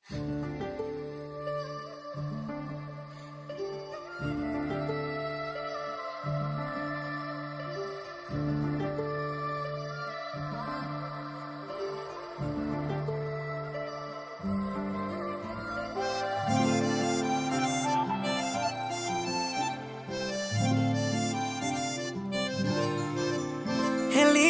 Heli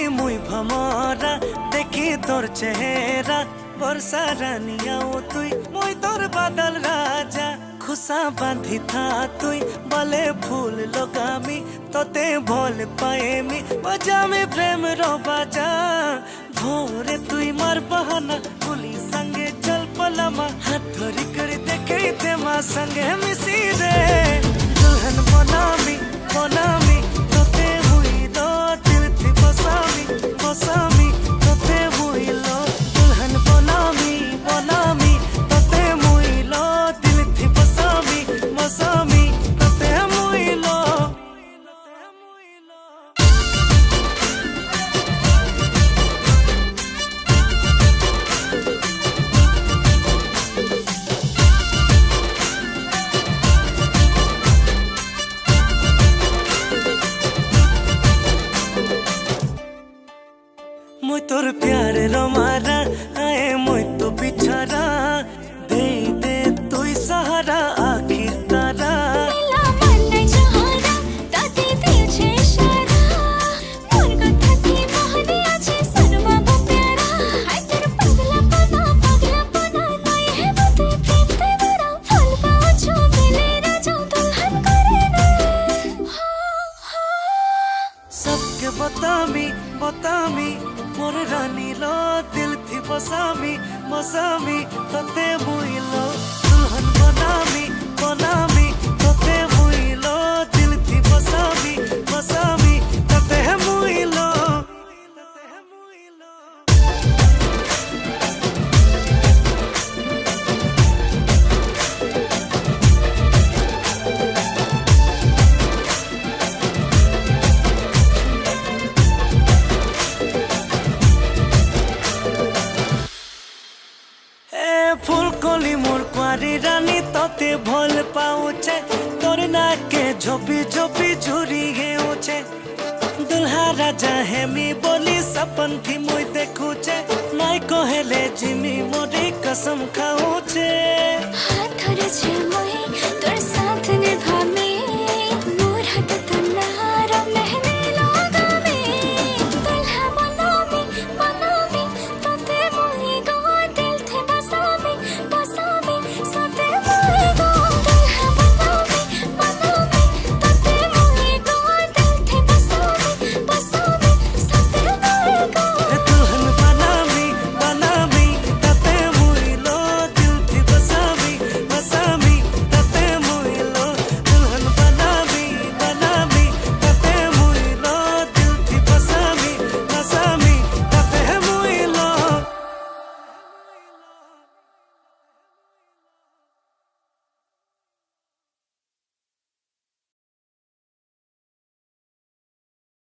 मुई भमरा देखी तोर चेहरा बरसा रानिया तुई मुई तोर बादल राजा खुशा बांधी था तुई बले फूल लगामी तोते भोल पाएमी बजा में प्रेम रो बाजा भोरे तुई मार बहाना पुली संगे चल पलामा हाथ धरी कर देखे थे माँ संगे मिसी रे दुल्हन बनामी बनामी तोते हुई रो दिल थी बसामी बसामी तोते हुई लो दुल्हन बनामी बनामी तोते हुई लो दिल थी बसामी बसामी तोते हुई लो मुई तोर प्यार रोमारा आए मुई तो बिछारा दे दे तुई सहारा आखिर तारा मिला मन जहारा ताते तुझे इशारा मोर कथा की मोहनी आछे सनमा बो प्यारा हाय तेरे पगला पना नहीं है बते प्रेम ते मेरा फल पाओ जो मिले ना जाऊं दुल्हन करे ना सबके बतामी बतामी मोर रानी लो दिल थी बसामी बसामी तोते हुई लो दुल्हन बनामी बनामी तोते हुई लो दिल थी बसामी बसामी तोते हुई लो तोते हुई लो फूल कली मोर कुआरी रानी तोते भोल पाऊचे तोर नाके झोपी झोपी झुरी गेउचे दुल्हा राजा हेमी बोली सपन थी मुई देखुचे नाई कहेले जिमी मोरी कसम खाऊचे।